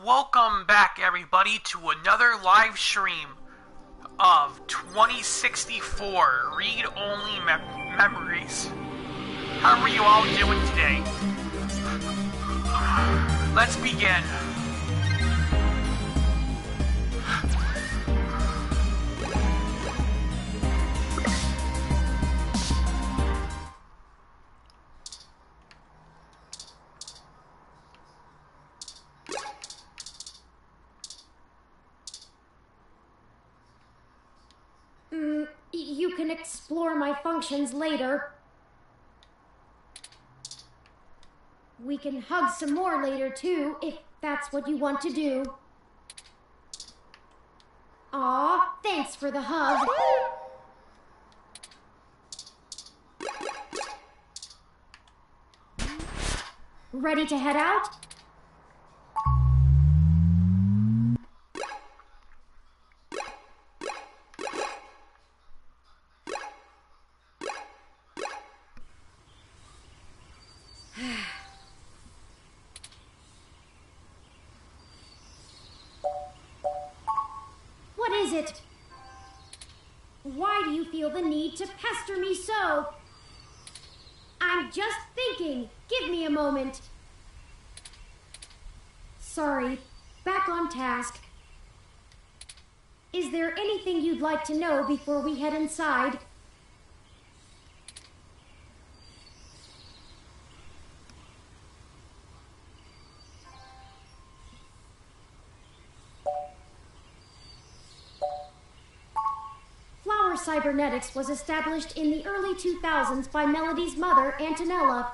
Welcome back, everybody, to another live stream of 2064 Read-Only Memories. How are you all doing today? Let's begin. You can explore my functions later. We can hug some more later, too, if that's what you want to do. Aw, thanks for the hug. Ready to head out? What is it? Why do you feel the need to pester me so? I'm just thinking. Give me a moment. Sorry. Back on task. Is there anything you'd like to know before we head inside? Cybernetics was established in the early 2000s by Melody's mother, Antonella.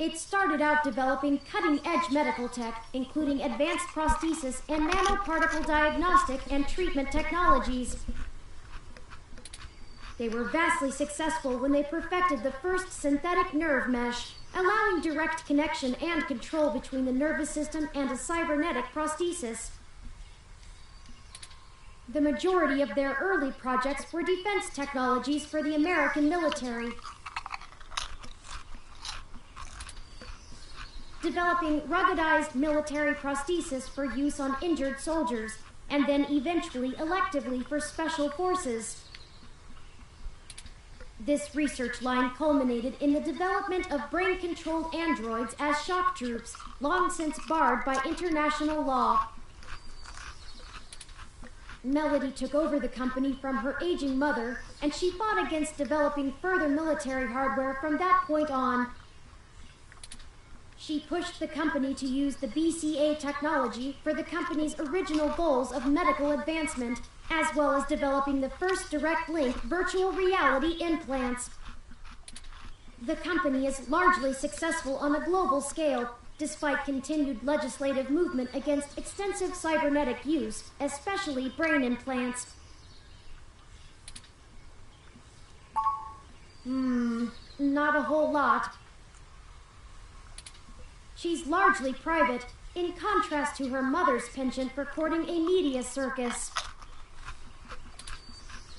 It started out developing cutting-edge medical tech, including advanced prosthesis and nanoparticle diagnostic and treatment technologies. They were vastly successful when they perfected the first synthetic nerve mesh, allowing direct connection and control between the nervous system and a cybernetic prosthesis. The majority of their early projects were defense technologies for the American military, developing ruggedized military prosthesis for use on injured soldiers, and then eventually electively for special forces. This research line culminated in the development of brain-controlled androids as shock troops, long since barred by international law. Melody took over the company from her aging mother, and she fought against developing further military hardware from that point on. She pushed the company to use the BCA technology for the company's original goals of medical advancement, as well as developing the first direct-link virtual reality implants. The company is largely successful on a global scale, despite continued legislative movement against extensive cybernetic use, especially brain implants. Not a whole lot. She's largely private, in contrast to her mother's penchant for courting a media circus.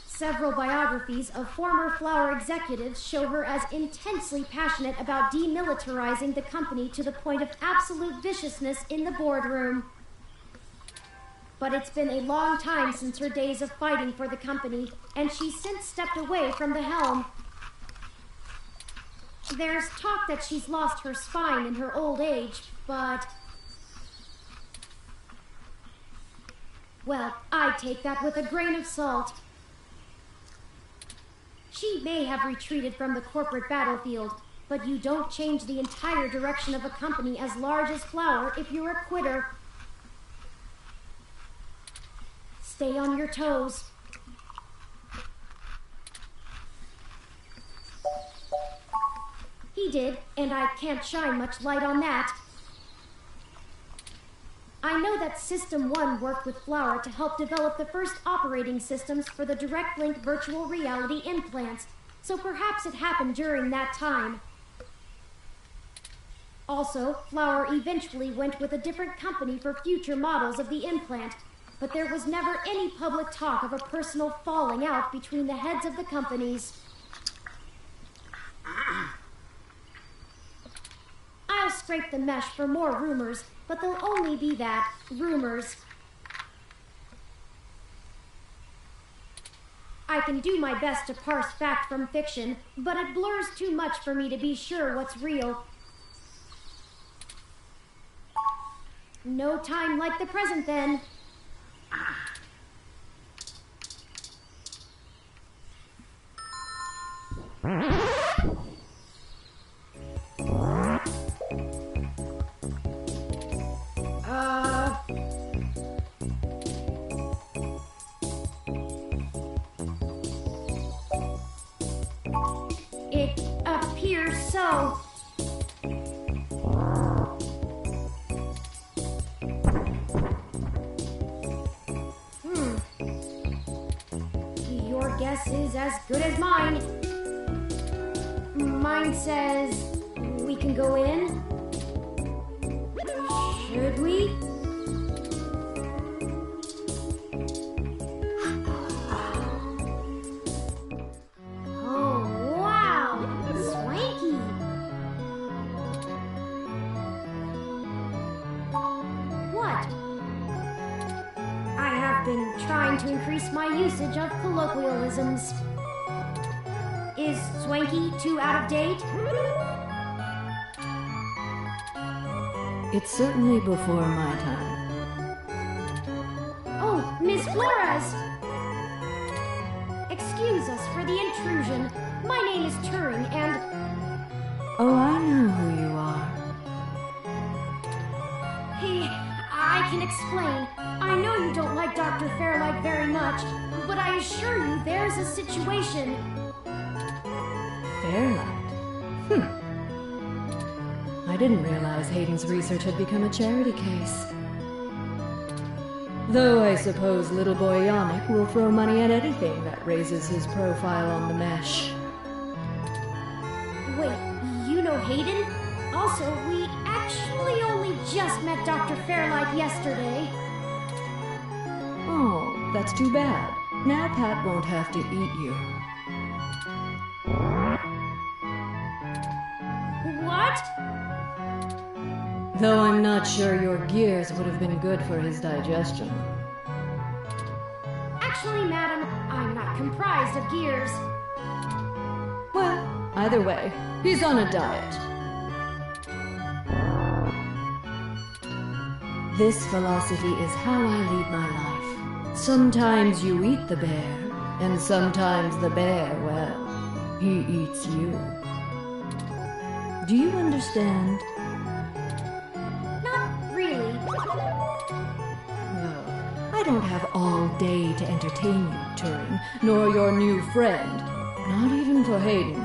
Several biographies of former Flower executives show her as intensely passionate about demilitarizing the company to the point of absolute viciousness in the boardroom. But it's been a long time since her days of fighting for the company, and she's since stepped away from the helm. There's talk that she's lost her spine in her old age, but... well, I take that with a grain of salt. She may have retreated from the corporate battlefield, but you don't change the entire direction of a company as large as Flower if you're a quitter. Stay on your toes. He did, and I can't shine much light on that. I know that System 1 worked with Flower to help develop the first operating systems for the direct-link virtual reality implants, so perhaps it happened during that time. Also, Flower eventually went with a different company for future models of the implant, but there was never any public talk of a personal falling out between the heads of the companies. I'll scrape the mesh for more rumors, but they'll only be that, rumors. I can do my best to parse fact from fiction, but it blurs too much for me to be sure what's real. No time like the present, then. It appears so. Your guess is as good as mine. Mine says we can go in. Should we? Oh, wow! Swanky! What? I have been trying to increase my usage of colloquialisms. Is swanky too out of date? It's certainly before my time. Oh, Miss Flores! Excuse us for the intrusion. My name is Turing, and... Oh, I know who you are. Hey, I can explain. I know you don't like Dr. Fairlight very much, but I assure you there's a situation. Fairlight? I didn't realize Hayden's research had become a charity case. Though I suppose little boy Yannick will throw money at anything that raises his profile on the mesh. Wait, you know Hayden? Also, we actually only just met Dr. Fairlight yesterday. Oh, that's too bad. Now Pat won't have to eat you. What? Though I'm not sure your gears would have been good for his digestion. Actually, madam, I'm not comprised of gears. Well, either way, he's on a diet. This philosophy is how I lead my life. Sometimes you eat the bear, and sometimes the bear, well, he eats you. Do you understand? Not really. No, I don't have all day to entertain you, Turing, nor your new friend. Not even for Hayden.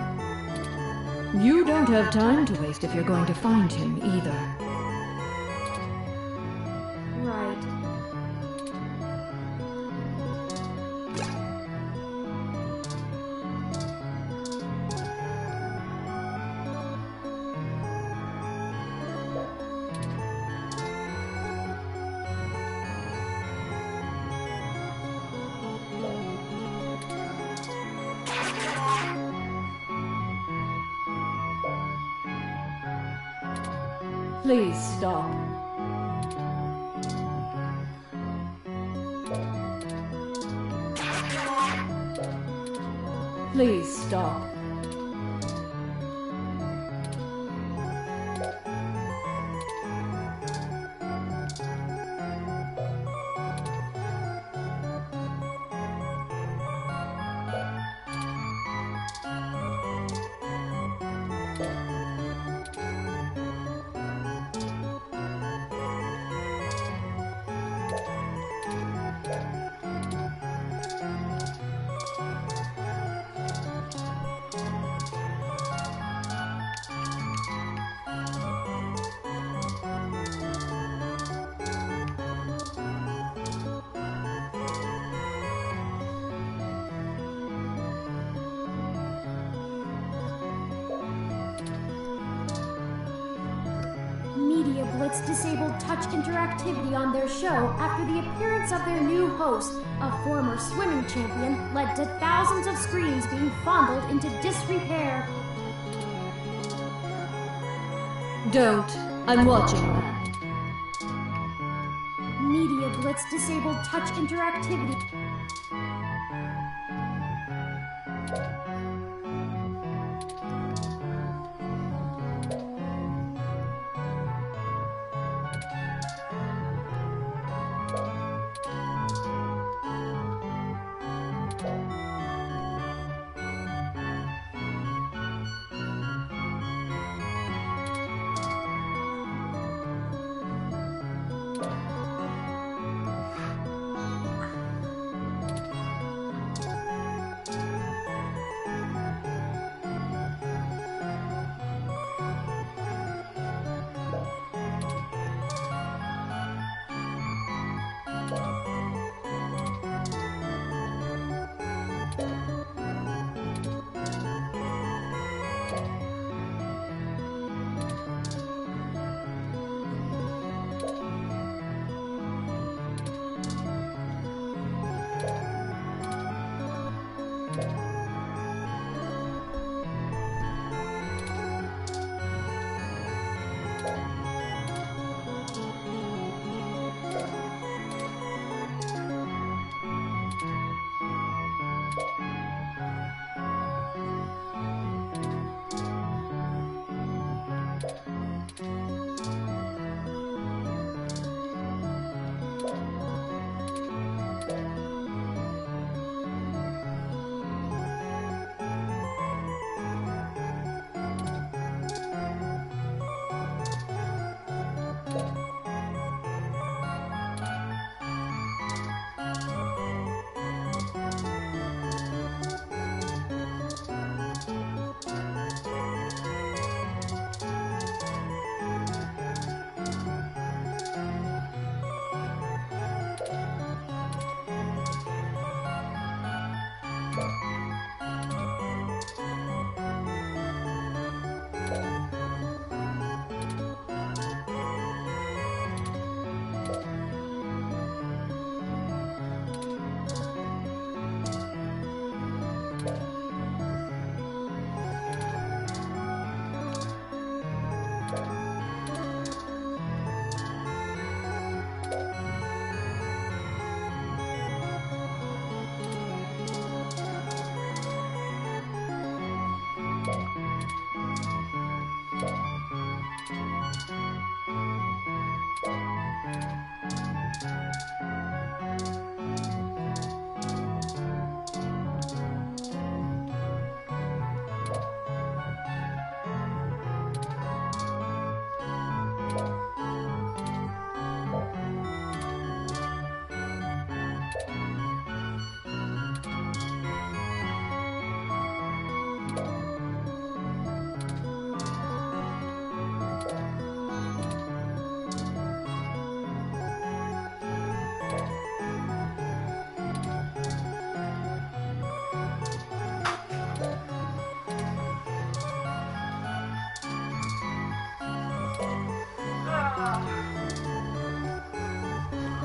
You don't have time to waste if you're going to find him, either. Right. Please stop. Please stop. Media Blitz disabled touch interactivity on their show after the appearance of their new host, a former swimming champion, led to thousands of screens being fondled into disrepair. Don't I'm watching that. Media Blitz disabled touch interactivity.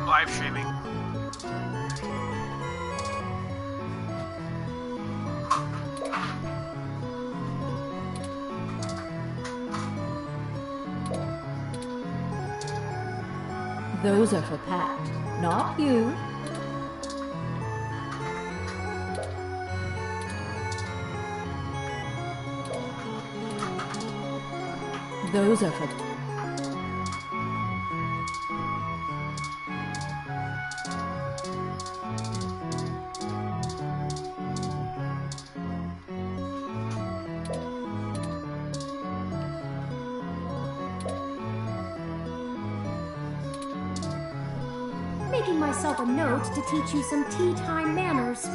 Live streaming. Those are for Pat, not you. Those are for... Making myself a note to teach you some tea time manners.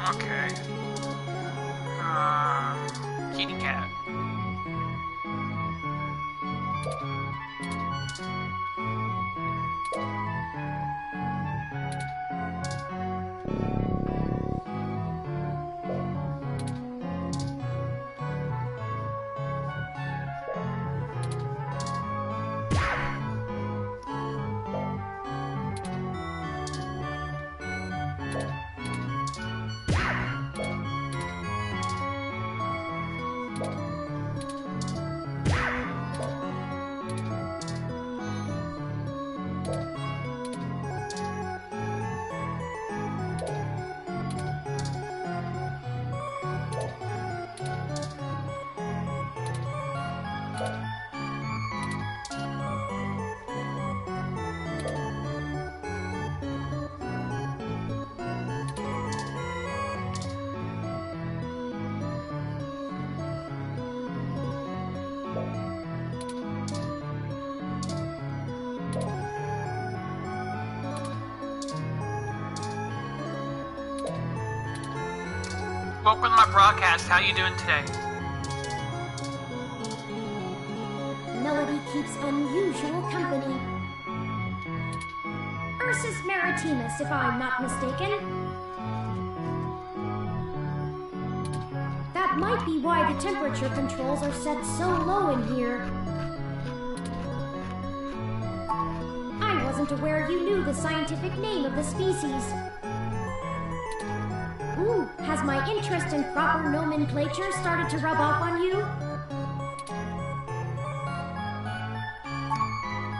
Okay. Kitty cat. Welcome to my broadcast. How you doing today? Melody keeps unusual company. Ursus maritimus, if I'm not mistaken. That might be why the temperature controls are set so low in here. I wasn't aware you knew the scientific name of the species. Ooh, has my interest in proper nomenclature started to rub off on you?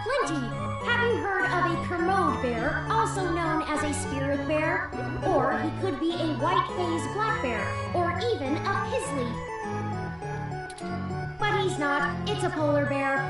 Plenty. Have you heard of a Kermode bear, also known as a spirit bear? Or he could be a white-phased black bear, or even a Pisley. But he's not. It's a polar bear.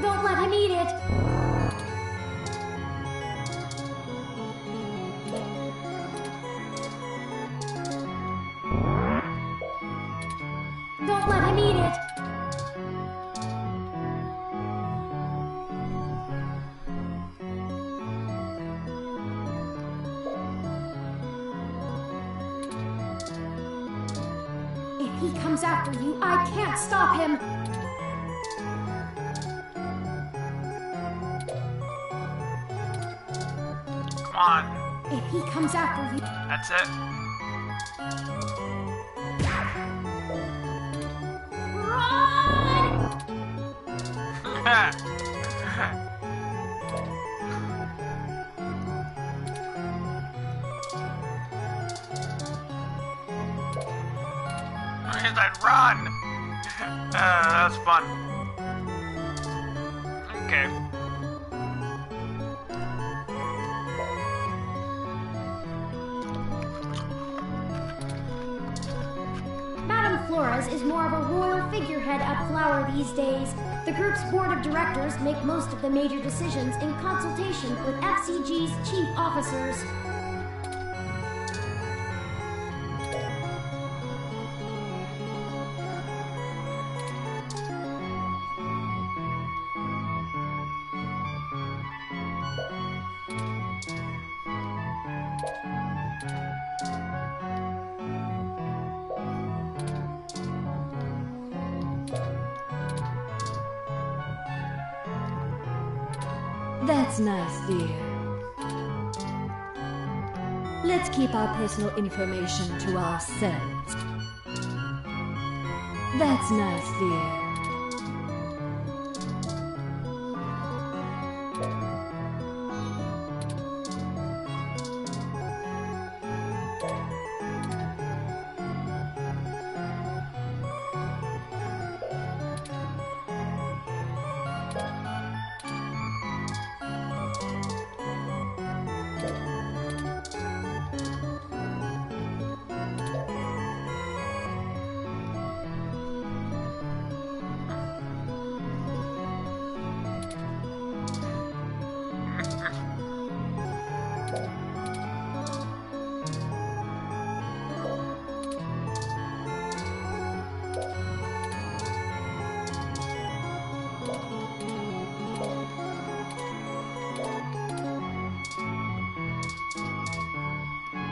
Don't let him eat it! Don't let him eat it! If he comes after you, I can't stop him! Come on. If he comes after you... That's it. Run! Where's that run? That's fun. Okay. Flores is more of a royal figurehead at Flower these days. The group's board of directors make most of the major decisions in consultation with FCG's chief officers. That's nice, dear. Let's keep our personal information to ourselves. That's nice, dear.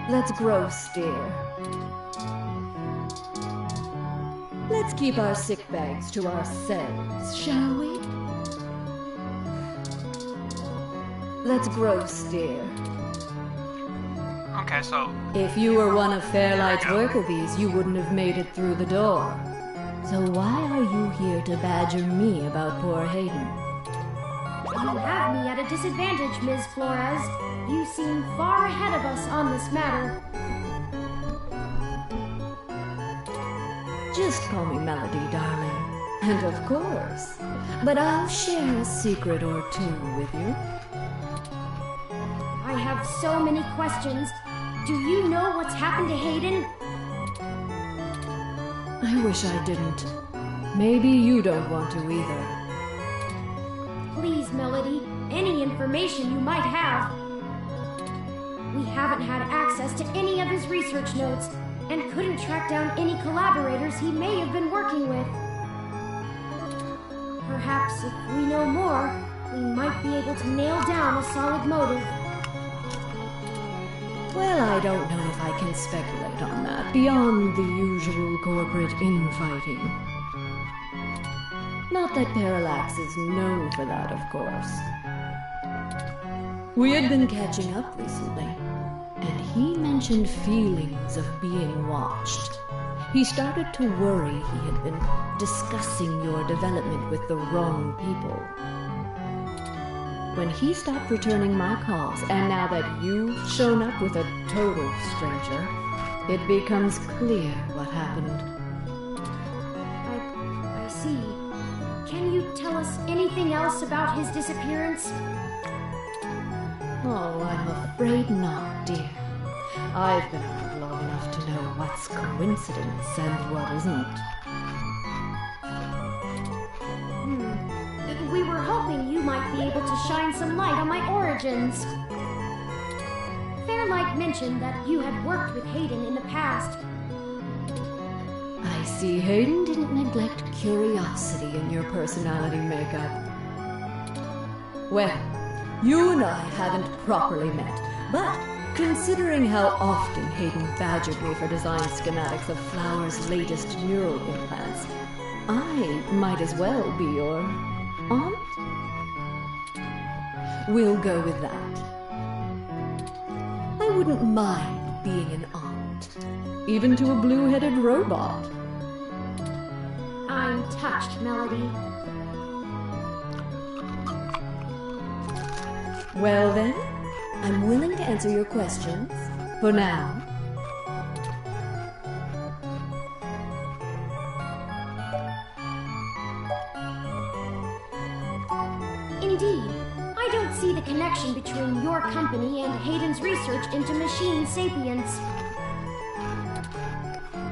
Let's gross, dear. Let's keep our sick bags to ourselves, shall we? Let's gross, dear. Okay, so... If you were one of Fairlight's worker bees, you wouldn't have made it through the door. So why are you here to badger me about poor Hayden? You have me at a disadvantage, Ms. Flores. You seem far ahead of us on this matter. Just call me Melody, darling. And of course. But I'll share a secret or two with you. I have so many questions. Do you know what's happened to Hayden? I wish I didn't. Maybe you don't want to either. Please, Melody, any information you might have. We haven't had access to any of his research notes, and couldn't track down any collaborators he may have been working with. Perhaps if we know more, we might be able to nail down a solid motive. Well, I don't know if I can speculate on that, beyond the usual corporate infighting. Not that Parallax is known for that, of course. We had been catching up recently, and he mentioned feelings of being watched. He started to worry he had been discussing your development with the wrong people. When he stopped returning my calls, and now that you've shown up with a total stranger, it becomes clear what happened. I see. Can you tell us anything else about his disappearance? Oh, I'm afraid not, dear. I've been around long enough to know what's coincidence and what isn't. We were hoping you might be able to shine some light on my origins. Fairlight mentioned that you had worked with Hayden in the past. I see Hayden didn't neglect curiosity in your personality makeup. Well, you and I haven't properly met, but considering how often Hayden badgered me for design schematics of Flower's latest neural implants, I might as well be your aunt? We'll go with that. I wouldn't mind being an aunt, even to a blue-headed robot. I'm touched, Melody. Well then, I'm willing to answer your questions, for now. Indeed, I don't see the connection between your company and Hayden's research into machine sapience.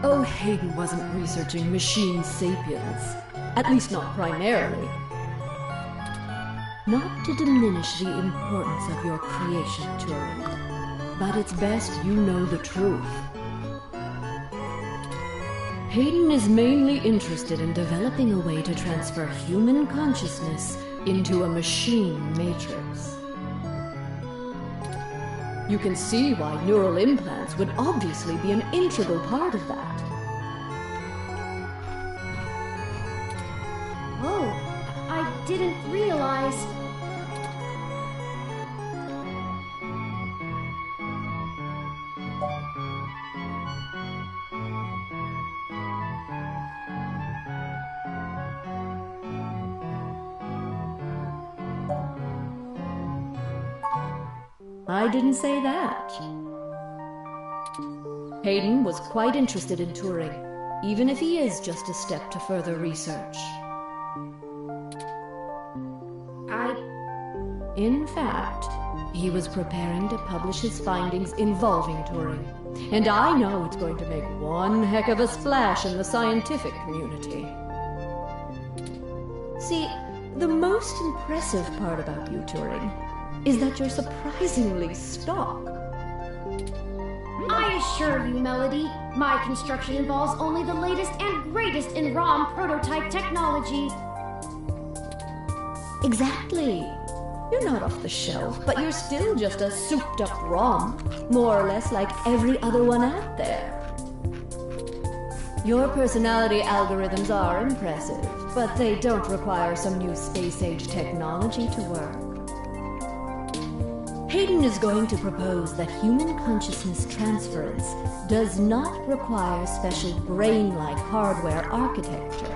Oh, Hayden wasn't researching machine sapiens. At least not primarily. Not to diminish the importance of your creation, Turing, but it's best you know the truth. Hayden is mainly interested in developing a way to transfer human consciousness into a machine matrix. You can see why neural implants would obviously be an integral part of that. Oh, I didn't realize. I didn't say that. Hayden was quite interested in Turing, even if he is just a step to further research. In fact, he was preparing to publish his findings involving Turing, and I know it's going to make one heck of a splash in the scientific community. See, the most impressive part about you, Turing, is that you're surprisingly stock. I assure you, Melody, my construction involves only the latest and greatest in ROM prototype technology. Exactly. You're not off the shelf, but you're still just a souped-up ROM, more or less like every other one out there. Your personality algorithms are impressive, but they don't require some new space-age technology to work. Hayden is going to propose that human consciousness transference does not require special brain-like hardware architecture,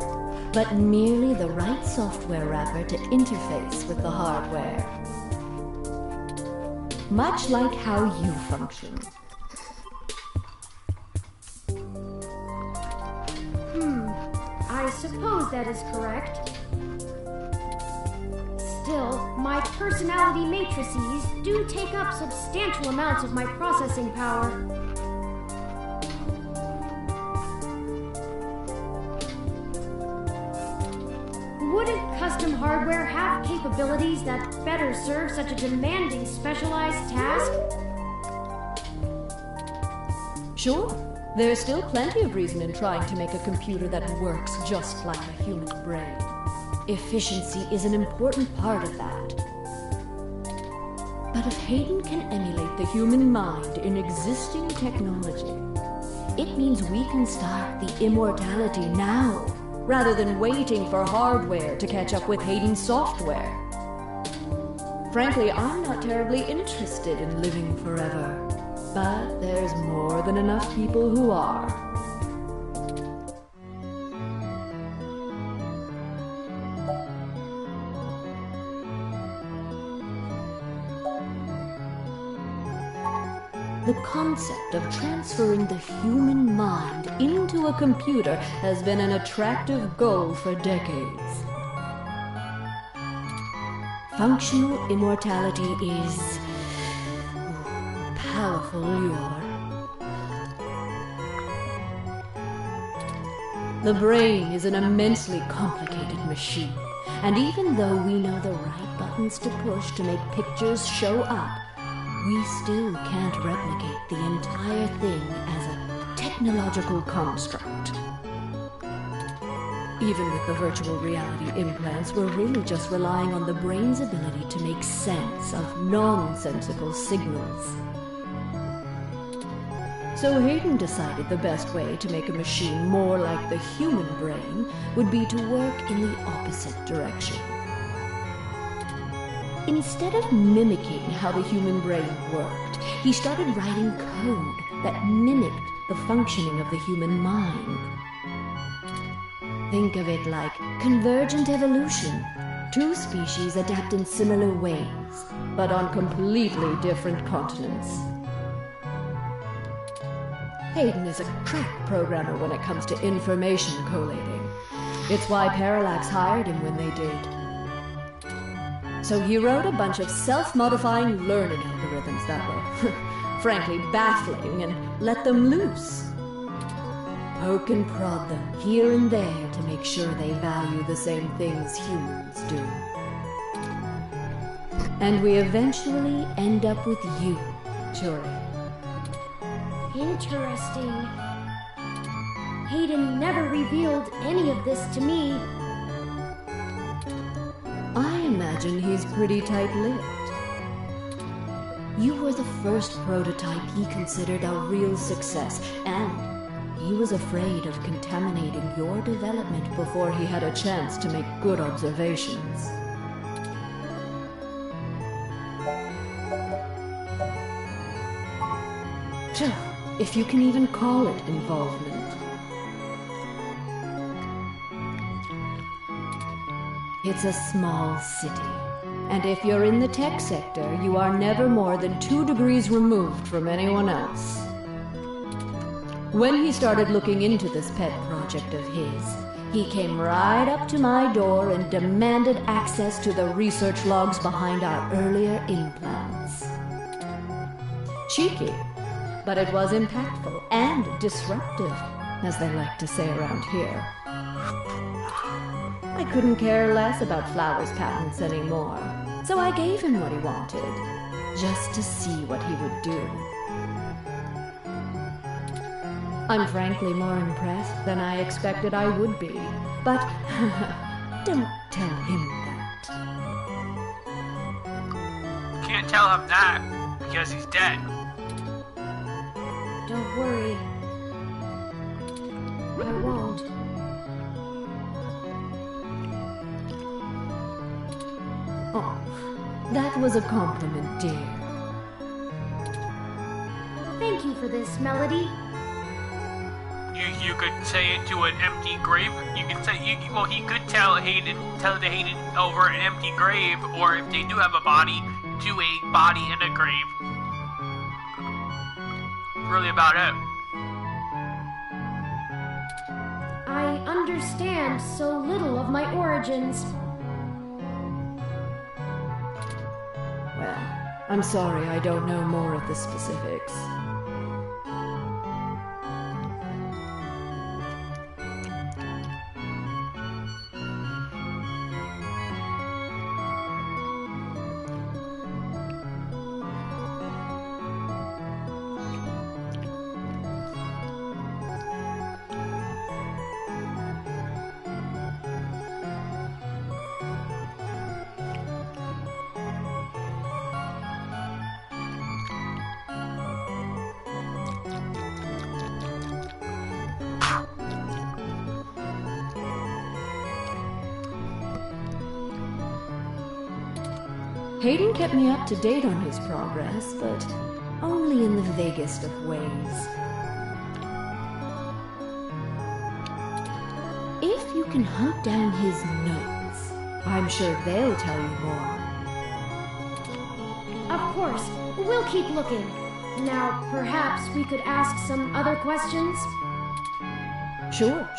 but merely the right software wrapper to interface with the hardware. Much like how you function. I suppose that is correct. Still, my personality matrices do take up substantial amounts of my processing power. Wouldn't custom hardware have capabilities that better serve such a demanding specialized task? Sure, there's still plenty of reason in trying to make a computer that works just like a human brain. Efficiency is an important part of that. But if Hayden can emulate the human mind in existing technology, it means we can start the immortality now, rather than waiting for hardware to catch up with Hayden's software. Frankly, I'm not terribly interested in living forever, but there's more than enough people who are. The concept of transferring the human mind into a computer has been an attractive goal for decades. Functional immortality is powerful lure. The brain is an immensely complicated machine, and even though we know the right buttons to push to make pictures show up, we still can't replicate the entire thing as a technological construct. Even with the virtual reality implants, we're really just relying on the brain's ability to make sense of nonsensical signals. So Hayden decided the best way to make a machine more like the human brain would be to work in the opposite direction. Instead of mimicking how the human brain worked, he started writing code that mimicked the functioning of the human mind. Think of it like convergent evolution. Two species adapt in similar ways, but on completely different continents. Hayden is a crack programmer when it comes to information collating. It's why Parallax hired him when they did. So he wrote a bunch of self-modifying learning algorithms that were, frankly, baffling and let them loose. Poke and prod them here and there to make sure they value the same things humans do. And we eventually end up with you, Churi. Interesting. Hayden never revealed any of this to me. I imagine he's pretty tight-lipped. You were the first prototype he considered a real success, and he was afraid of contaminating your development before he had a chance to make good observations. If you can even call it involvement. It's a small city, and if you're in the tech sector, you are never more than 2 degrees removed from anyone else. When he started looking into this pet project of his, he came right up to my door and demanded access to the research logs behind our earlier implants. Cheeky, but it was impactful and disruptive, as they like to say around here. I couldn't care less about Flowers' patents anymore, so I gave him what he wanted, just to see what he would do. I'm frankly more impressed than I expected I would be, but don't tell him that. Can't tell him that, because he's dead. Don't worry. I won't. Oh, that was a compliment, dear. Thank you for this, Melody. You could say it to an empty grave. You could say, well, he could tell the Hayden over an empty grave, or if they do have a body, to a body in a grave. Really about it. I understand so little of my origins. Well, I'm sorry I don't know more of the specifics. Hayden kept me up to date on his progress, but only in the vaguest of ways. If you can hunt down his notes, I'm sure they'll tell you more. Of course, we'll keep looking. Now, perhaps we could ask some other questions? Sure.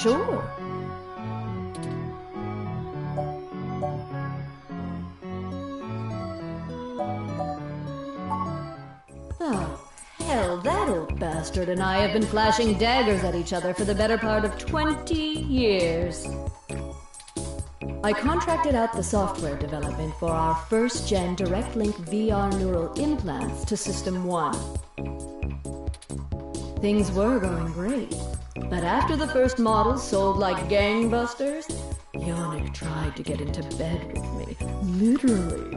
Oh, hell, that old bastard and I have been flashing daggers at each other for the better part of 20 years. I contracted out the software development for our first-gen direct-link VR neural implants to System 1. Things were going great, but after the first models sold like gangbusters, Yannick tried to get into bed with me, literally.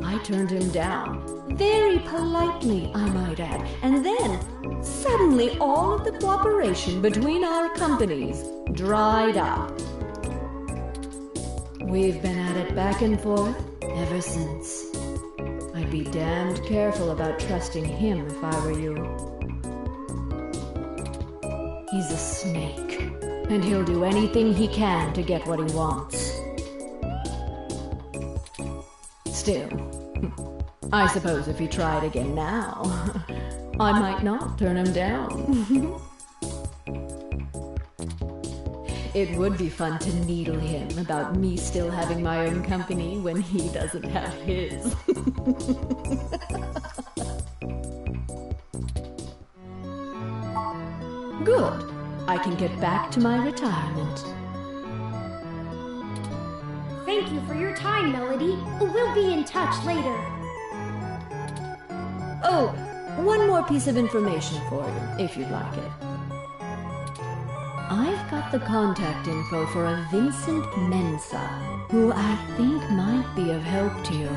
I turned him down, very politely, I might add, and then, suddenly all of the cooperation between our companies dried up. We've been at it back and forth ever since. I'd be damned careful about trusting him if I were you. He's a snake, and he'll do anything he can to get what he wants. Still, I suppose if he tried again now, I might not turn him down. It would be fun to needle him about me still having my own company when he doesn't have his. Good. I can get back to my retirement. Thank you for your time, Melody. We'll be in touch later. Oh, one more piece of information for you, if you'd like it. I've got the contact info for a Vincent Mensa, who I think might be of help to you.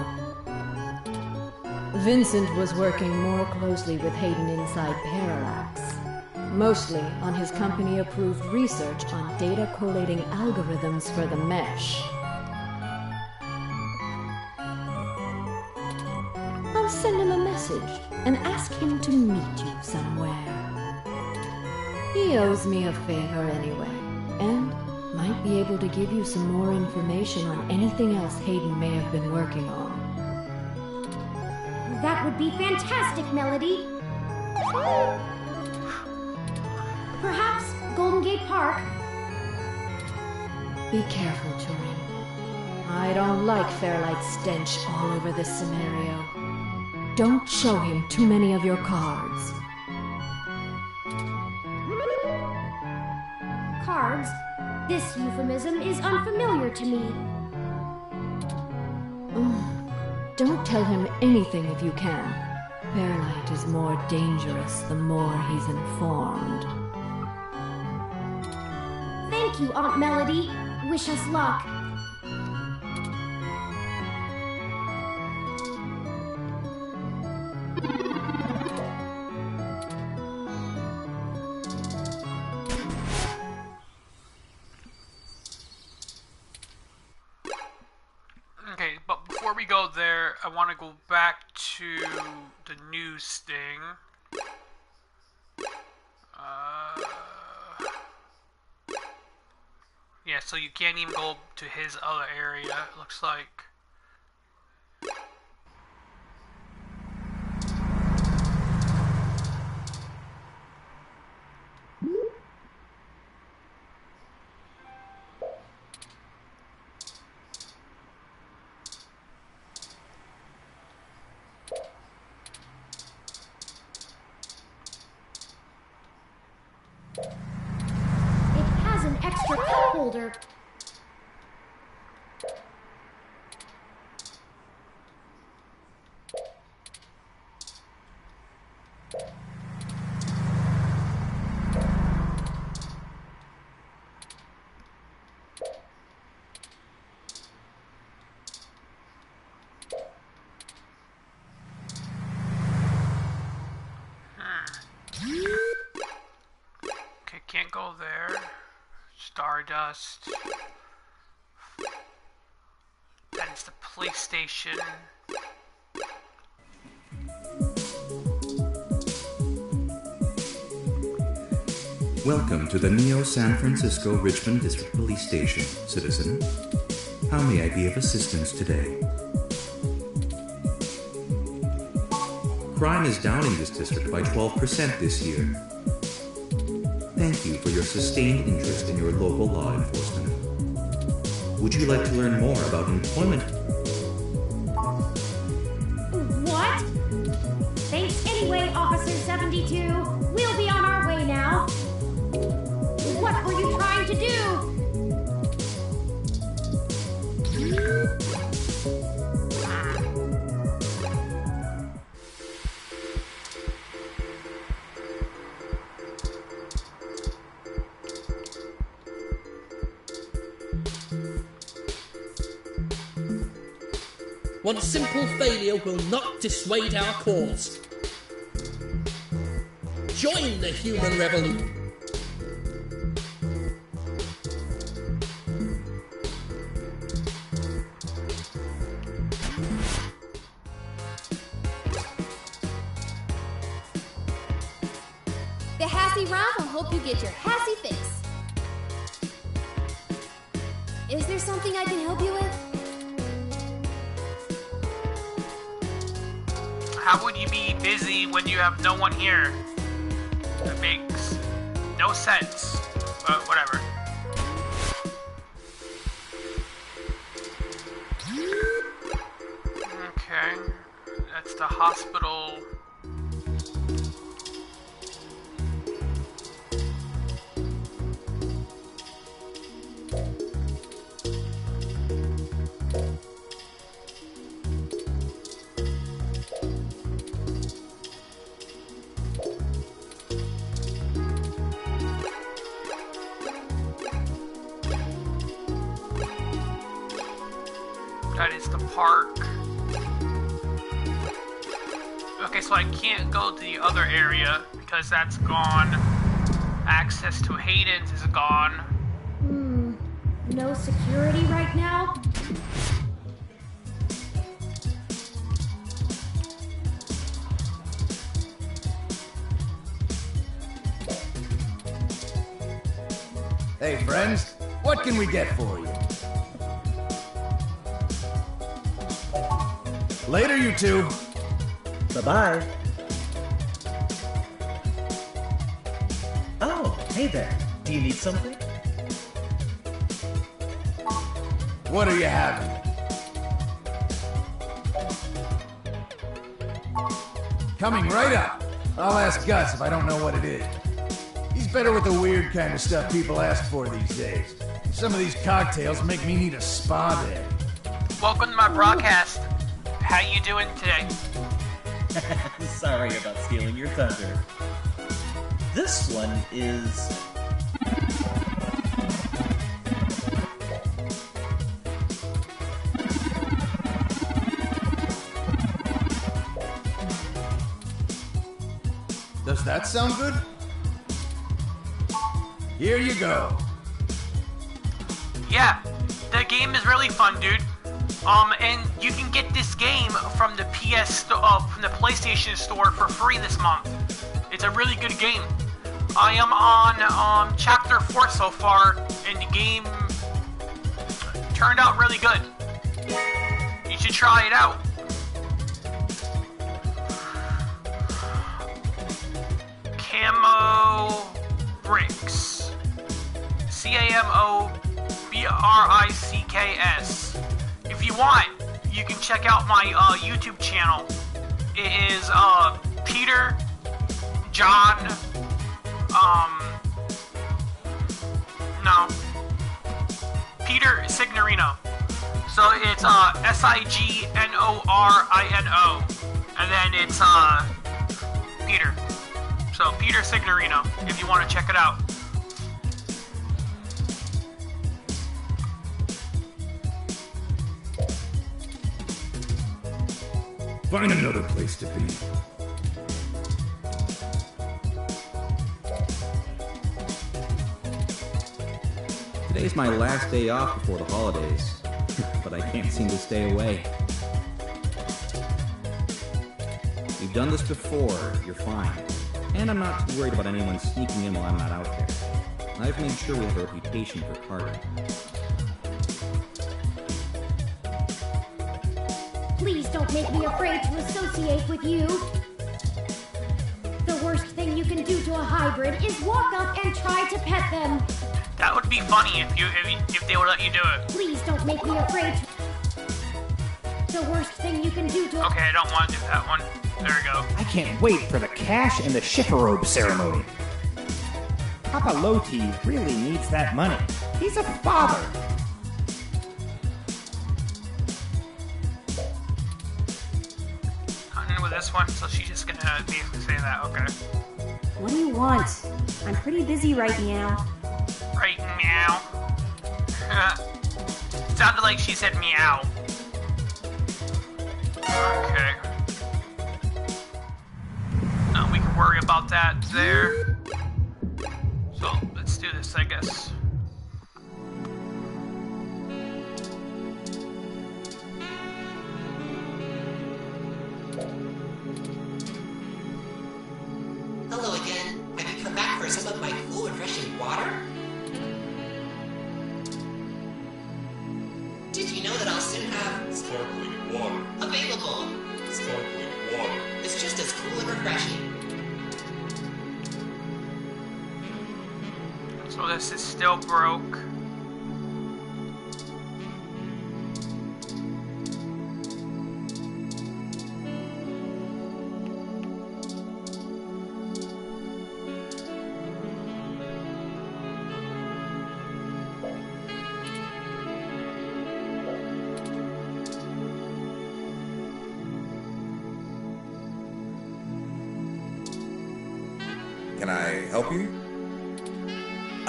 Vincent was working more closely with Hayden inside Parallax, mostly on his company-approved research on data collating algorithms for the mesh. I'll send him a message and ask him to meet you somewhere. He owes me a favor anyway, and might be able to give you some more information on anything else Hayden may have been working on. That would be fantastic, Melody. Perhaps Golden Gate Park? Be careful, Turing. I don't like Fairlight's stench all over this scenario. Don't show him too many of your cards. Cards? This euphemism is unfamiliar to me. Don't tell him anything if you can. Fairlight is more dangerous the more he's informed. Thank you, Aunt Melody. Wish us luck. Okay, but before we go there, I want to go back to the news thing. Yeah, so you can't even go to his other area, it looks like. Extra cup holder. Okay, can't go there. Stardust. That's the police station. Welcome to the Neo San Francisco Richmond District Police Station, citizen. How may I be of assistance today? Crime is down in this district by 12% this year. Thank you for your sustained interest in your local law enforcement. Would you like to learn more about employment? What? Thanks anyway, Officer 72. We'll be on our way now. What were you trying to do? One simple failure will not dissuade our cause. Join the human revolution. The Hassy Round will help you get your Hassy fix. Is there something I can help you with? How would you be busy when you have no one here? That makes no sense, but whatever. Okay, that's the hospital. That is the park. Okay, so I can't go to the other area because that's gone. Access to Hayden's is gone. No security right now? Hey, friends, what can we get for you? Later, you two. Bye-bye. Oh, hey there. Do you need something? What are you having? Coming right up. I'll ask Gus if I don't know what it is. He's better with the weird kind of stuff people ask for these days. Some of these cocktails make me need a spa day. Welcome to my broadcast. How you doing today? Sorry about stealing your thunder. This one is... Does that sound good? Here you go. Yeah, the game is really fun, dude. And you can get this game from the from the PlayStation Store for free this month. It's a really good game. I am on chapter 4 so far, and the game turned out really good. You should try it out. Camo Bricks. CAMOBRICKS. If you want, you can check out my YouTube channel. It is Peter, John, Peter Signorino. So it's SIGNORINO, and then it's Peter. So Peter Signorino, if you want to check it out. Find another place to be. Today's my last day off before the holidays, but I can't seem to stay away. You've done this before, you're fine. And I'm not too worried about anyone sneaking in while I'm not out there. I've made sure we have a reputation for Carter. Please don't make me afraid to associate with you. The worst thing you can do to a hybrid is walk up and try to pet them. That would be funny if they would let you do it. Please don't make me afraid. The worst thing you can do to... Okay, I don't want to do that one. There we go. I can't wait for the cash and the chifferobe ceremony. Papa Loti really needs that money. He's a father. Hunting with this one, so she's just gonna basically say that, okay. What do you want? I'm pretty busy right now. Right meow. Sounded like she said meow. Okay. We can worry about that there. So, let's do this, I guess. Hello again. Have you come back for some of my cool, refreshing water? Did you know that I'll soon have sparkling water available? Sparkling water. It's just as cool and refreshing. So this is still broke. Can I help you?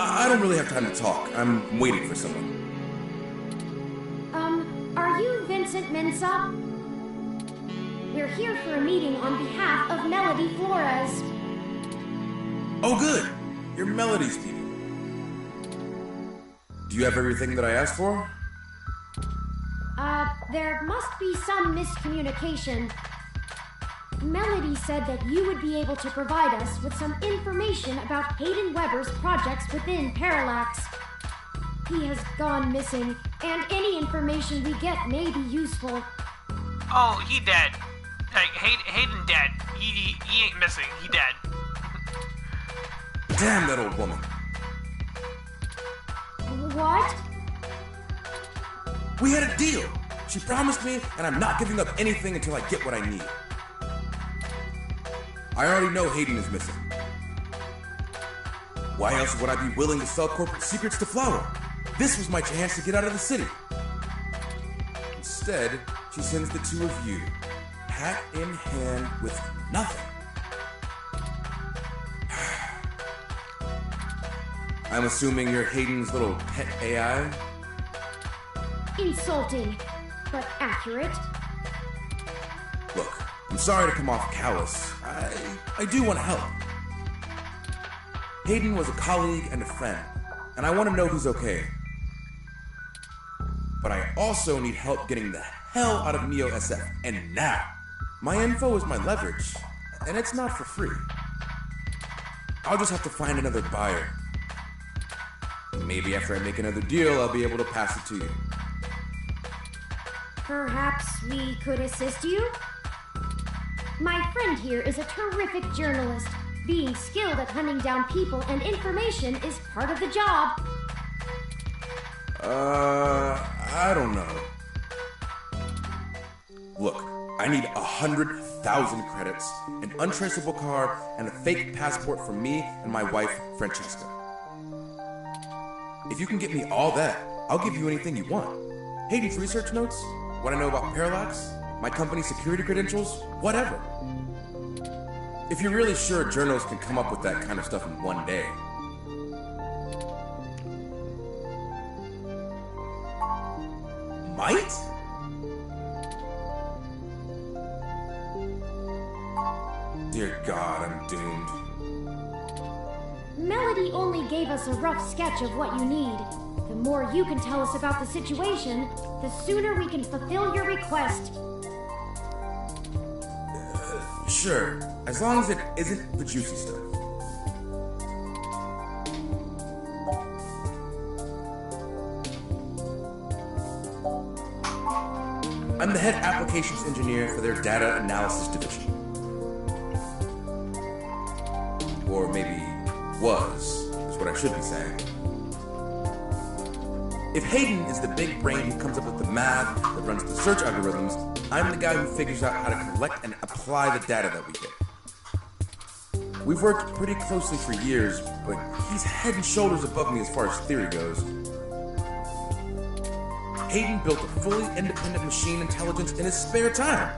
I don't really have time to talk. I'm waiting for someone. Are you Vince Mensa? We're here for a meeting on behalf of Melody Flores. Oh, good. You're Melody's people. Do you have everything that I asked for? There must be some miscommunication. Melody said that you would be able to provide us with some information about Hayden Weber's projects within Parallax. He has gone missing, and any information we get may be useful. Oh, he dead. Like, Hayden dead. He ain't missing. He dead. Damn that old woman. What? We had a deal. She promised me, and I'm not giving up anything until I get what I need. I already know Hayden is missing. Why else would I be willing to sell corporate secrets to Flower? This was my chance to get out of the city. Instead, she sends the two of you, hat in hand with nothing. I'm assuming you're Hayden's little pet AI? Insulting, but accurate. Look, I'm sorry to come off callous. I do want to help. Hayden was a colleague and a friend, and I want to know who's okay. But I also need help getting the hell out of Neo SF, and now. My info is my leverage, and it's not for free. I'll just have to find another buyer. Maybe after I make another deal, I'll be able to pass it to you. Perhaps we could assist you? My friend here is a terrific journalist. Being skilled at hunting down people and information is part of the job. I don't know. Look, I need 100,000 credits, an untraceable car, and a fake passport for me and my wife, Francesca. If you can get me all that, I'll give you anything you want. Hayden's research notes, what I know about Parallax, my company's security credentials, whatever. If you're really sure journals can come up with that kind of stuff in one day. Might? Dear God, I'm doomed. Melody only gave us a rough sketch of what you need. The more you can tell us about the situation, the sooner we can fulfill your request. Sure, as long as it isn't the juicy stuff. I'm the head applications engineer for their data analysis division. Or maybe was, is what I should be saying. If Hayden is the big brain who comes up with the math that runs the search algorithms, I'm the guy who figures out how to collect and apply the data that we get. We've worked pretty closely for years, but he's head and shoulders above me as far as theory goes. Hayden built a fully independent machine intelligence in his spare time.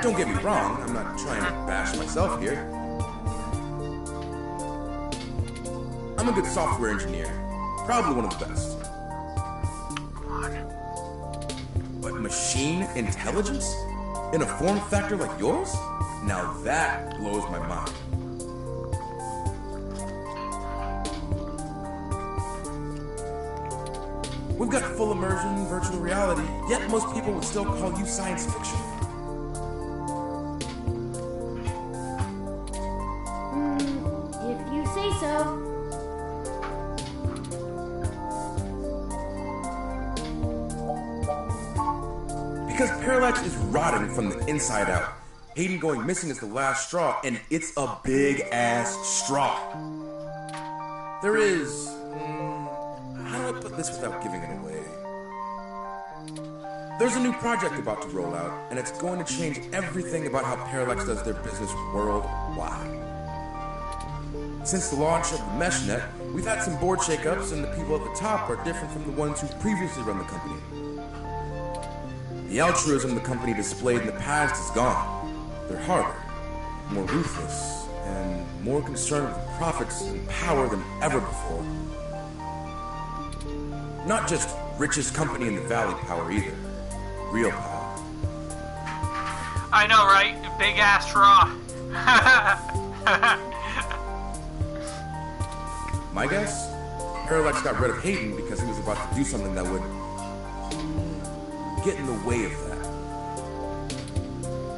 Don't get me wrong, I'm not trying to bash myself here. I'm a good software engineer, probably one of the best. But machine intelligence? In a form factor like yours? Now that blows my mind. We've got full immersion, virtual reality, yet most people would still call you science fiction. If you say so. Because Parallax is rotting from the inside out. Hayden going missing is the last straw, and it's a big-ass straw. There is... how do I put this without giving it away? There's a new project about to roll out, and it's going to change everything about how Parallax does their business worldwide. Since the launch of the MeshNet, we've had some board shakeups, and the people at the top are different from the ones who've previously run the company. The altruism the company displayed in the past is gone. They're harder, more ruthless, and more concerned with profits and power than ever before. Not just richest company in the valley power either. Real power. I know, right? Big ass draw. My guess? Parallax got rid of Hayden because he was about to do something that would get in the way of that.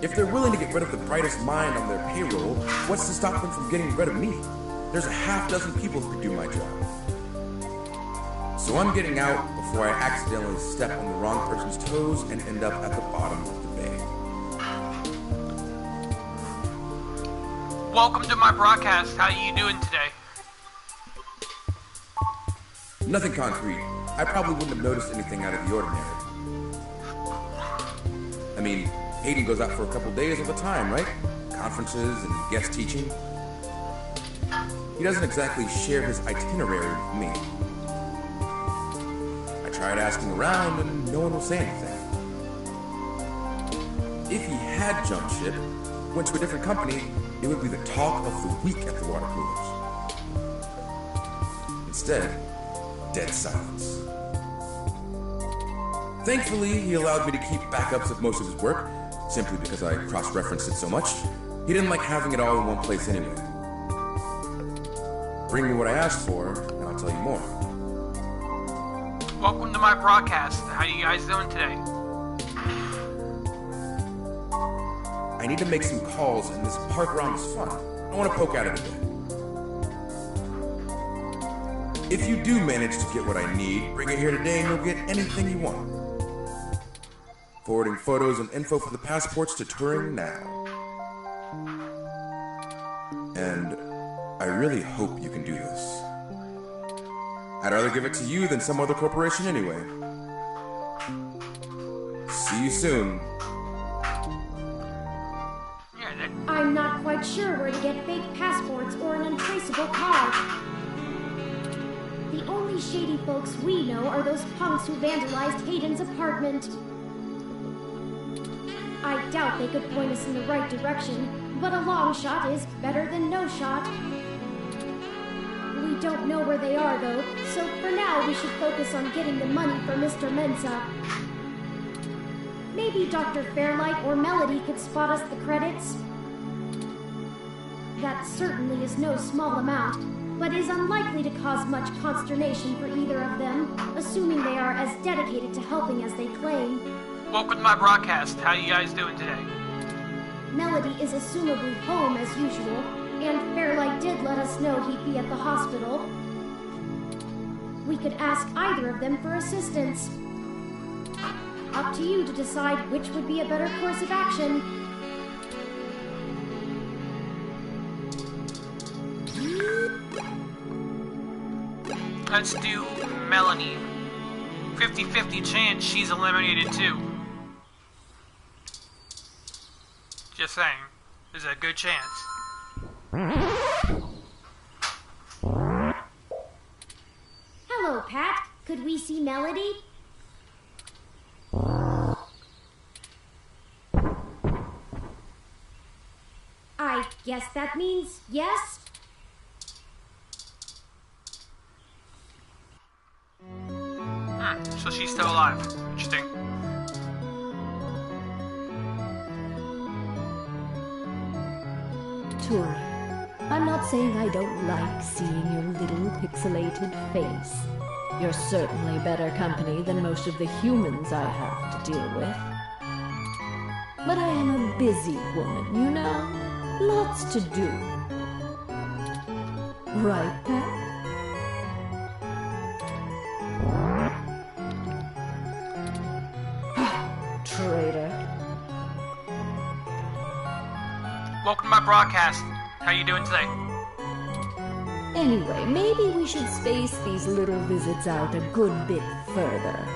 If they're willing to get rid of the brightest mind on their payroll, what's to stop them from getting rid of me? There's a half dozen people who could do my job. So I'm getting out before I accidentally step on the wrong person's toes and end up at the bottom of the bay. Welcome to my broadcast. How you doing today? Nothing concrete. I probably wouldn't have noticed anything out of the ordinary. I mean, Hayden goes out for a couple days at a time, right? Conferences and guest teaching. He doesn't exactly share his itinerary with me. I tried asking around and no one will say anything. If he had jumped ship, went to a different company, it would be the talk of the week at the water coolers. Instead, dead silence. Thankfully, he allowed me to keep backups of most of his work, simply because I cross-referenced it so much. He didn't like having it all in one place anyway. Bring me what I asked for, and I'll tell you more. Welcome to my broadcast. How you guys doing today? I need to make some calls, and this park round is fun. I want to poke at it a bit. If you do manage to get what I need, bring it here today and you'll get anything you want. Forwarding photos and info for the passports to touring now. And I really hope you can do this. I'd rather give it to you than some other corporation anyway. See you soon. I'm not quite sure where to get fake passports or an untraceable card. The only shady folks we know are those punks who vandalized Hayden's apartment. I doubt they could point us in the right direction, but a long shot is better than no shot. We don't know where they are, though, so for now we should focus on getting the money for Mr. Mensa. Maybe Dr. Fairlight or Melody could spot us the credits. That certainly is no small amount, but is unlikely to cause much consternation for either of them, assuming they are as dedicated to helping as they claim. Welcome to my broadcast. How you guys doing today? Melody is assumably home as usual, and Fairlight did let us know he'd be at the hospital. We could ask either of them for assistance. Up to you to decide which would be a better course of action. Let's do Melanie. 50-50 chance she's eliminated too. Just saying. There's a good chance. Hello, Pat. Could we see Melody? I guess that means yes? So she's still alive. Interesting. Tori, I'm not saying I don't like seeing your little pixelated face. You're certainly better company than most of the humans I have to deal with. But I am a busy woman, you know? Lots to do. Right, Pat? Traitor. Welcome to my broadcast. How you doing today? Anyway, maybe we should space these little visits out a good bit further.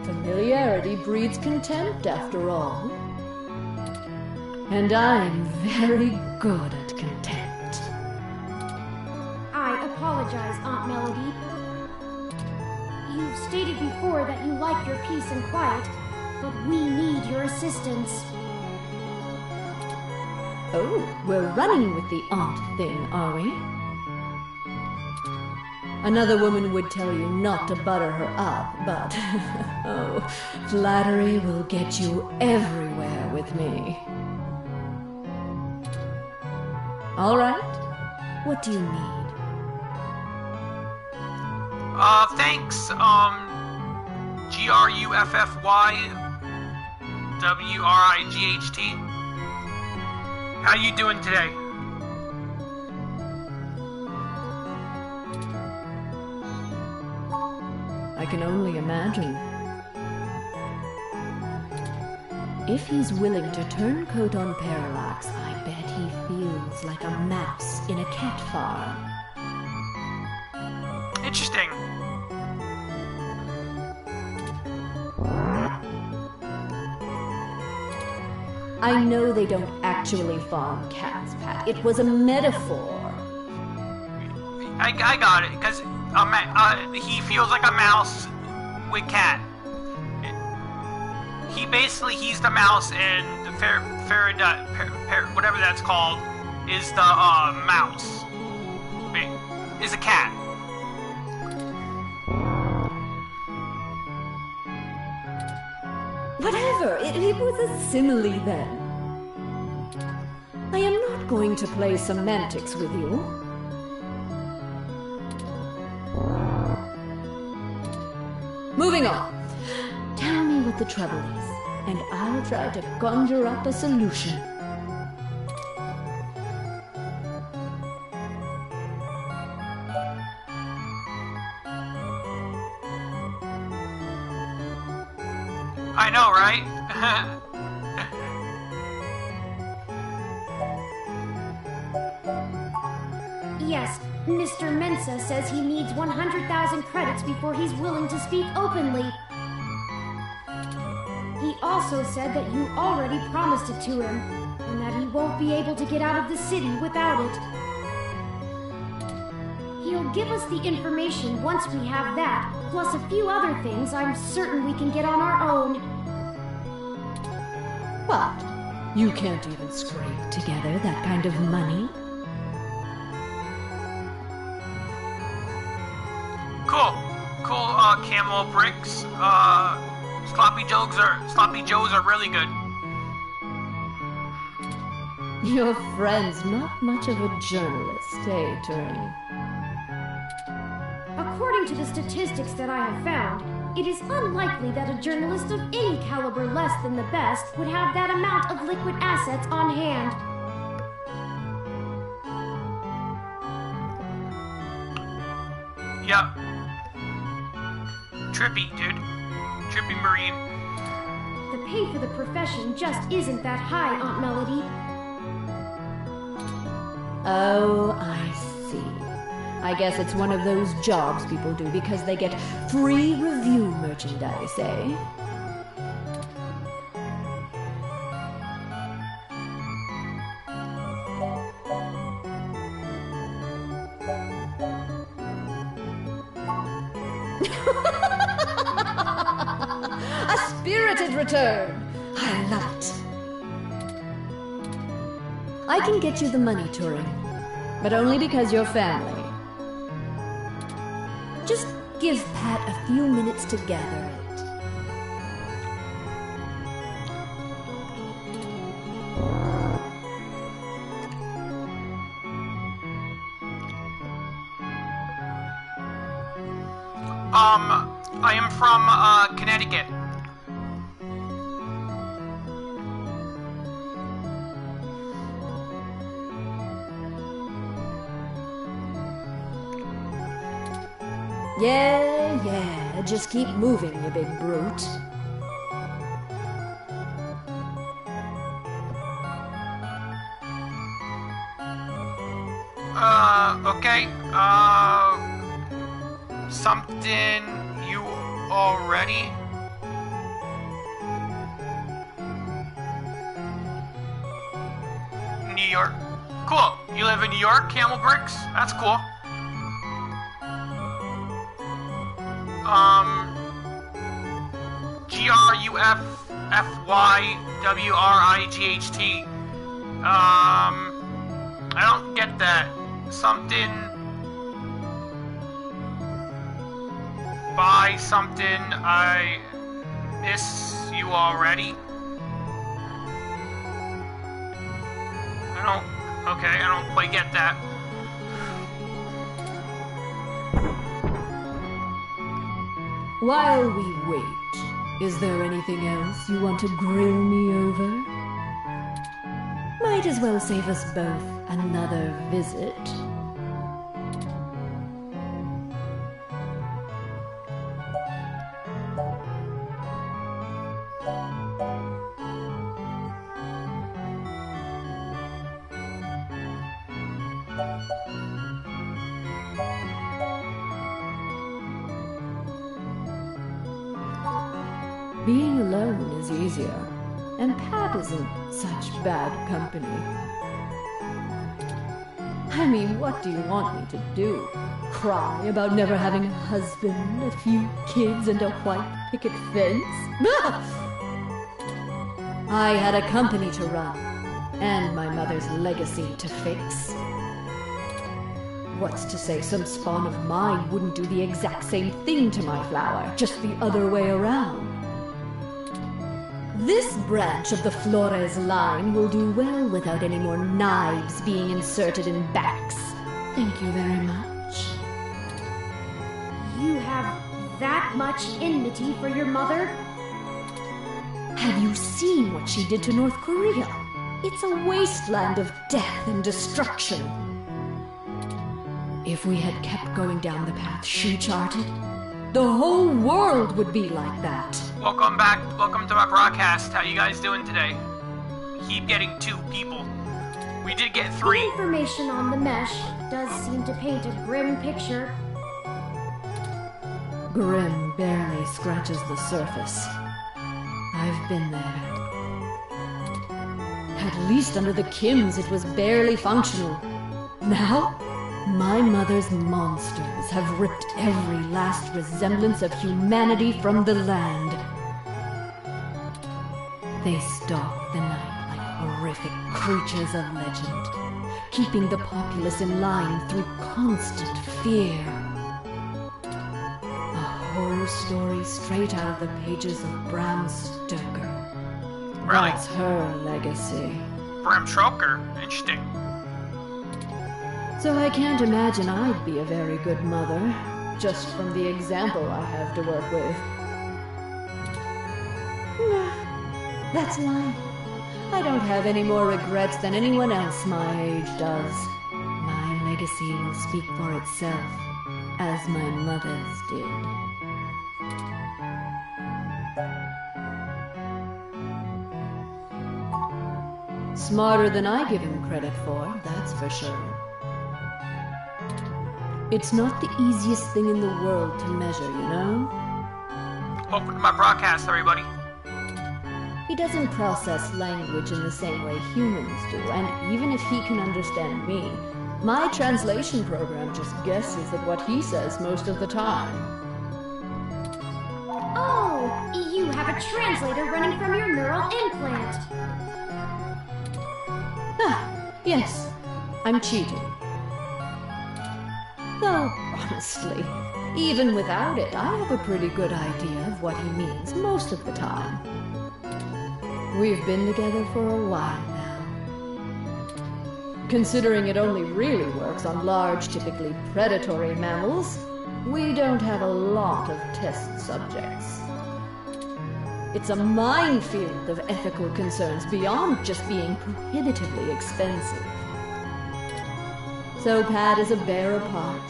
Familiarity breeds contempt, after all. And I'm very good at contempt. I apologize, Aunt Melody. You've stated before that you like your peace and quiet, but we need your assistance. Oh, we're running with the aunt thing, are we? Another woman would tell you not to butter her up, but... oh, flattery will get you everywhere with me. All right. What do you need? Thanks, Gruffywright. How you doing today? I can only imagine. If he's willing to turn coat on Parallax, I bet he feels like a mouse in a cat farm. Interesting. I know they don't actually farm cats, Pat. It was a metaphor. I got it, because he feels like a mouse with cat. He's the mouse, and the Faraday, whatever that's called, is the mouse. Is a cat. Whatever, it was a simile then. I am not going to play semantics with you. Moving on. Tell me what the trouble is, and I'll try to conjure up a solution. I know, right? Yes, Mr. Mensa says he needs 100,000 credits before he's willing to speak openly. He also said that you already promised it to him, and that he won't be able to get out of the city without it. He'll give us the information once we have that, plus a few other things I'm certain we can get on our own. What? You can't even scrape together that kind of money? Cool, camel bricks. Sloppy Joes are really good. Your friend's not much of a journalist, eh, Turing? According to the statistics that I have found, it is unlikely that a journalist of any caliber less than the best would have that amount of liquid assets on hand. Yep. Trippy, dude. Trippy Marine. The pay for the profession just isn't that high, Aunt Melody. Oh, I see. I guess it's one of those jobs people do because they get free review merchandise, eh? A spirited return! I love it. I can get you the money, Turing, but only because you're family. Just give Pat a few minutes to gather it. I am from, Connecticut. Yeah, just keep moving, you big brute. Okay, something you already? New York. Cool. You live in New York, Camel Bricks? That's cool. Gruffywright. I don't get that. Something... Buy something, I miss you already? I don't quite get that. While we wait, is there anything else you want to grill me over? Might as well save us both another visit. Being alone is easier, and Pat isn't such bad company. I mean, what do you want me to do? Cry about never having a husband, a few kids, and a white picket fence? I had a company to run, and my mother's legacy to fix. What's to say some spawn of mine wouldn't do the exact same thing to my flower, just the other way around? This branch of the Flores line will do well without any more knives being inserted in backs. Thank you very much. You have that much enmity for your mother? Have you seen what she did to North Korea? It's a wasteland of death and destruction. If we had kept going down the path she charted, the whole world would be like that. Welcome back. Welcome to my broadcast. How you guys doing today? Keep getting 2 people. We did get 3. The information on the mesh does seem to paint a grim picture. Grim barely scratches the surface. I've been there. At least under the Kims it was barely functional. Now, my mother's monsters have ripped every last resemblance of humanity from the land. They stalk the night like horrific creatures of legend, keeping the populace in line through constant fear. A horror story straight out of the pages of Bram Stoker. Really? That's her legacy. Bram Stoker? Interesting. So I can't imagine I'd be a very good mother, just from the example I have to work with. That's life. I don't have any more regrets than anyone else my age does. My legacy will speak for itself, as my mother's did. Smarter than I give him credit for, that's for sure. It's not the easiest thing in the world to measure, you know? Welcome to my broadcast, everybody. He doesn't process language in the same way humans do, and even if he can understand me, my translation program just guesses at what he says most of the time. Oh, you have a translator running from your neural implant. Ah, yes, I'm cheating. Though, honestly, even without it, I have a pretty good idea of what he means most of the time. We've been together for a while now. Considering it only really works on large, typically predatory mammals, we don't have a lot of test subjects. It's a minefield of ethical concerns beyond just being prohibitively expensive. So Pat is a bear apart,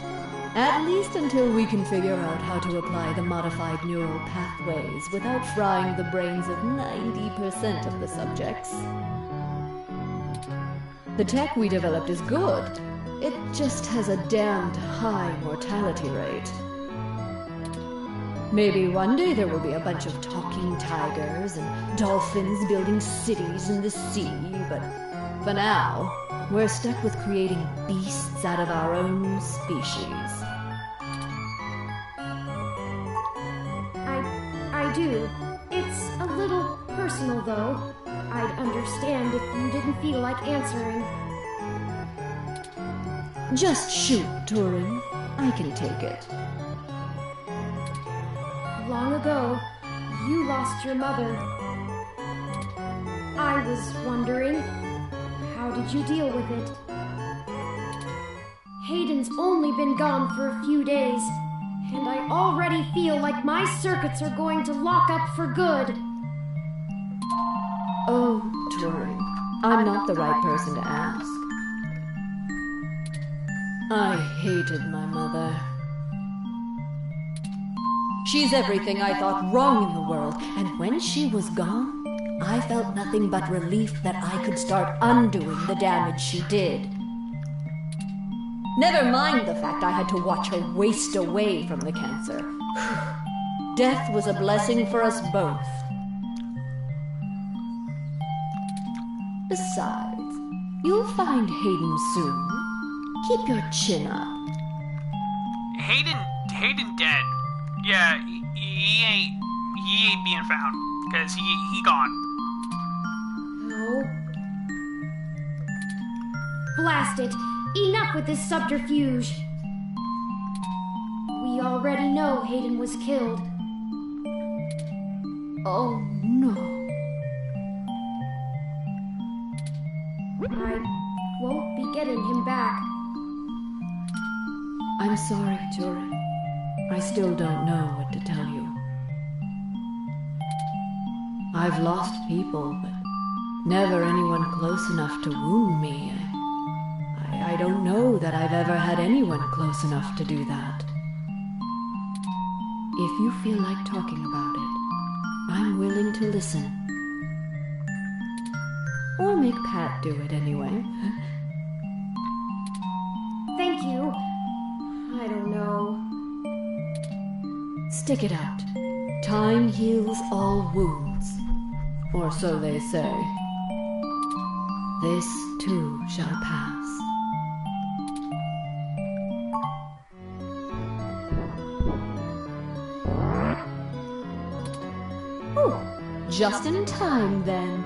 at least until we can figure out how to apply the modified neural pathways without frying the brains of 90% of the subjects. The tech we developed is good. It just has a damned high mortality rate. Maybe one day there will be a bunch of talking tigers and dolphins building cities in the sea, but for now, we're stuck with creating beasts out of our own species. I do. It's a little personal, though. I'd understand if you didn't feel like answering. Just shoot, Turing. I can take it. Long ago, you lost your mother. I was wondering, how did you deal with it? Hayden's only been gone for a few days, and I already feel like my circuits are going to lock up for good. Oh, Turing, I'm not the right person to ask. I hated my mother. She's everything I thought wrong in the world, and when she was gone, I felt nothing but relief that I could start undoing the damage she did. Never mind the fact I had to watch her waste away from the cancer. Death was a blessing for us both. Besides, you'll find Hayden soon. Keep your chin up. Hayden dead. Yeah, he ain't being found, cause he gone. No. Blast it! Enough with this subterfuge. We already know Hayden was killed. Oh, no. I won't be getting him back. I'm sorry, Turing. I still don't know what to tell you. I've lost people, but never anyone close enough to wound me. I don't know that I've ever had anyone close enough to do that. If you feel like talking about it, I'm willing to listen. Or make Pat do it anyway. Thank you. I don't know. Stick it out. Time heals all wounds. Or so they say. This too shall pass. Oh, just in time then.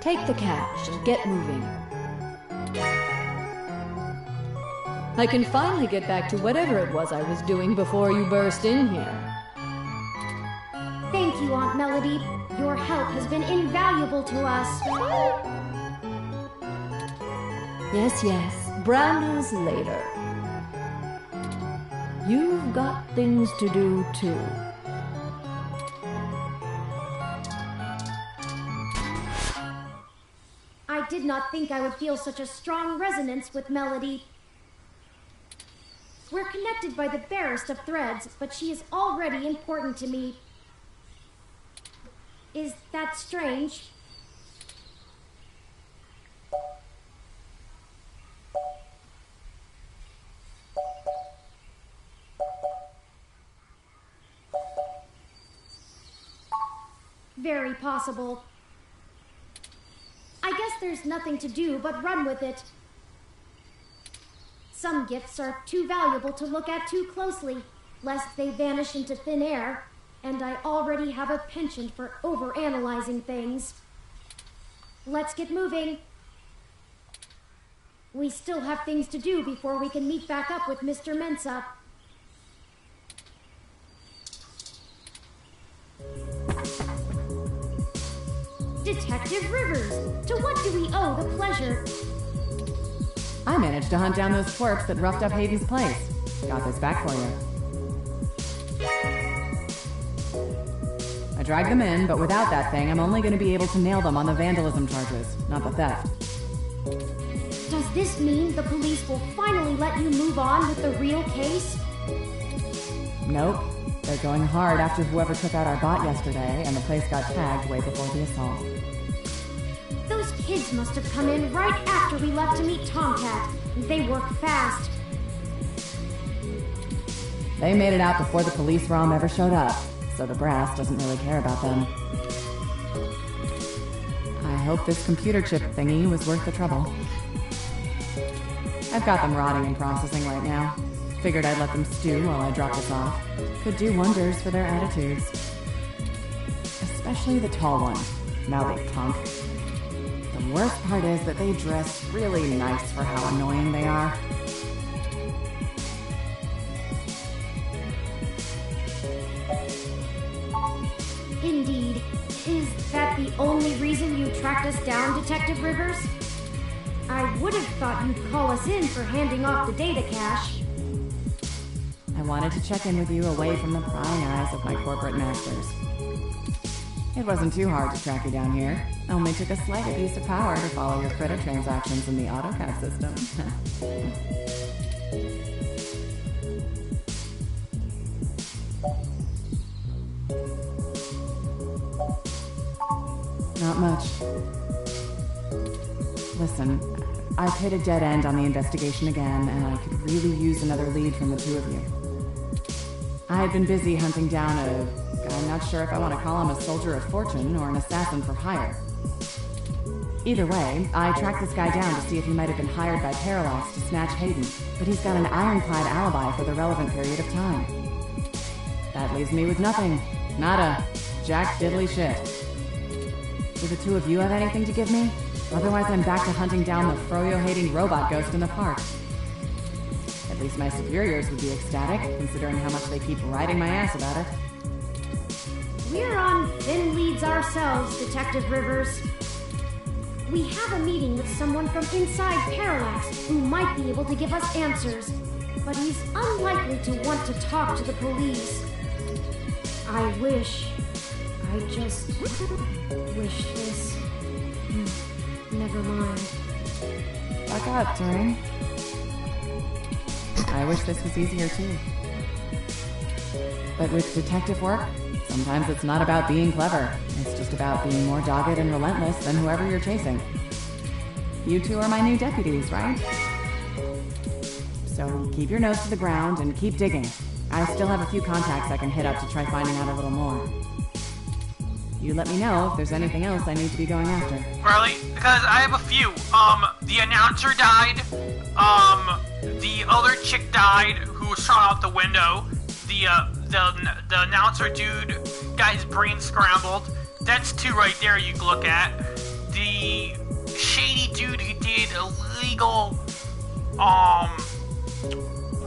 Take the cash and get moving. I can finally get back to whatever it was I was doing before you burst in here. Thank you, Aunt Melody. Your help has been invaluable to us. Yes. Brando's later. You've got things to do, too. I did not think I would feel such a strong resonance with Melody. We're connected by the barest of threads, but she is already important to me. Is that strange? Very possible. I guess there's nothing to do but run with it. Some gifts are too valuable to look at too closely, lest they vanish into thin air, and I already have a penchant for overanalyzing things. Let's get moving. We still have things to do before we can meet back up with Mr. Mensa. Detective Rivers, to what do we owe the pleasure? I managed to hunt down those twerps that roughed up Hayden's place. Got this back for you. I dragged them in, but without that thing, I'm only going to be able to nail them on the vandalism charges, not the theft. Does this mean the police will finally let you move on with the real case? Nope. They're going hard after whoever took out our bot yesterday, and the place got tagged way before the assault. Those kids must have come in right after we left to meet Tomcat. They work fast. They made it out before the police ROM ever showed up, so the brass doesn't really care about them. I hope this computer chip thingy was worth the trouble. I've got them rotting and processing right now. Figured I'd let them stew while I drop this off. Could do wonders for their attitudes. Especially the tall one. Now they punk. The worst part is that they dress really nice for how annoying they are. Indeed. Is that the only reason you tracked us down, Detective Rivers? I would have thought you'd call us in for handing off the data cache. I wanted to check in with you away from the prying eyes of my corporate masters. It wasn't too hard to track you down here. Only took a slight abuse of power to follow your credit transactions in the AutoCAD system. Not much. Listen, I've hit a dead end on the investigation again, and I could really use another lead from the two of you. I had been busy hunting down I'm not sure if I want to call him a soldier of fortune or an assassin for hire. Either way, I tracked this guy down to see if he might have been hired by Parallax to snatch Hayden, but he's got an ironclad alibi for the relevant period of time. That leaves me with nothing. Nada. Jack diddly shit. Do the two of you have anything to give me? Otherwise I'm back to hunting down the froyo-hating robot ghost in the park. At least my superiors would be ecstatic, considering how much they keep riding my ass about it. We're on thin leads ourselves, Detective Rivers. We have a meeting with someone from inside Parallax who might be able to give us answers, but he's unlikely to want to talk to the police. I just wish this. Never mind. Fuck up, Turing. I wish this was easier too. But with detective work, sometimes it's not about being clever. It's just about being more dogged and relentless than whoever you're chasing. You two are my new deputies, right? So keep your nose to the ground and keep digging. I still have a few contacts I can hit up to try finding out a little more. You let me know if there's anything else I need to be going after. Really? Because I have a few. The announcer died. The other chick died who was thrown out the window. The announcer dude got his brain scrambled. That's two right there you can look at. The shady dude who did illegal,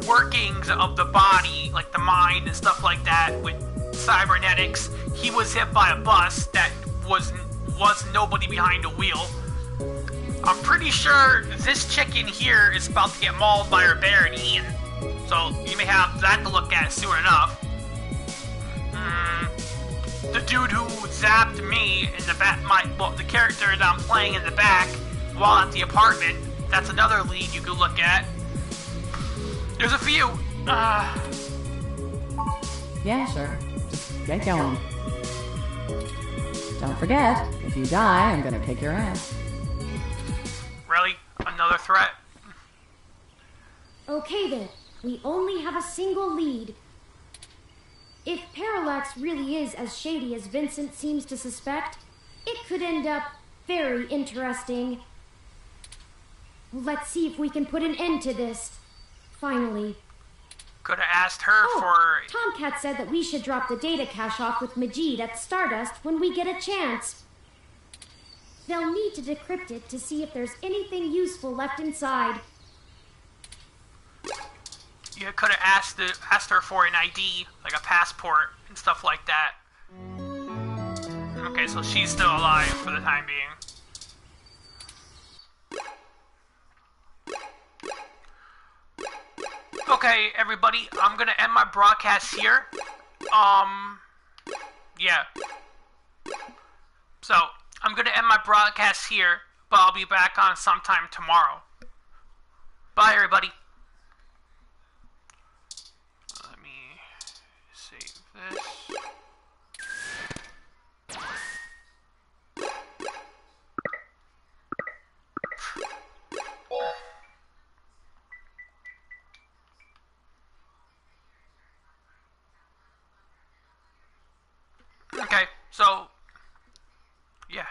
workings of the body, like the mind and stuff like that with cybernetics. He was hit by a bus that was nobody behind the wheel. I'm pretty sure this chick in here is about to get mauled by her bear and eaten. So you may have that to look at soon enough. The dude who zapped me in the back, the character that I'm playing in the back while at the apartment, that's another lead you could look at. There's a few. Yeah, sure. Just get going. Don't forget, if you die, I'm gonna kick your ass. Really? Another threat? Okay then, we only have a single lead. If Parallax really is as shady as Vincent seems to suspect, it could end up very interesting. Let's see if we can put an end to this. Finally. Could have asked her for... Tomcat said that we should drop the data cache off with Majid at Stardust when we get a chance. They'll need to decrypt it to see if there's anything useful left inside. You could have asked her for an ID, like a passport and stuff like that. Okay, so she's still alive for the time being. Okay, everybody, I'm gonna end my broadcast here. Yeah. So, I'm gonna end my broadcast here, but I'll be back on sometime tomorrow. Bye, everybody. Let me save this. Okay, so, yeah.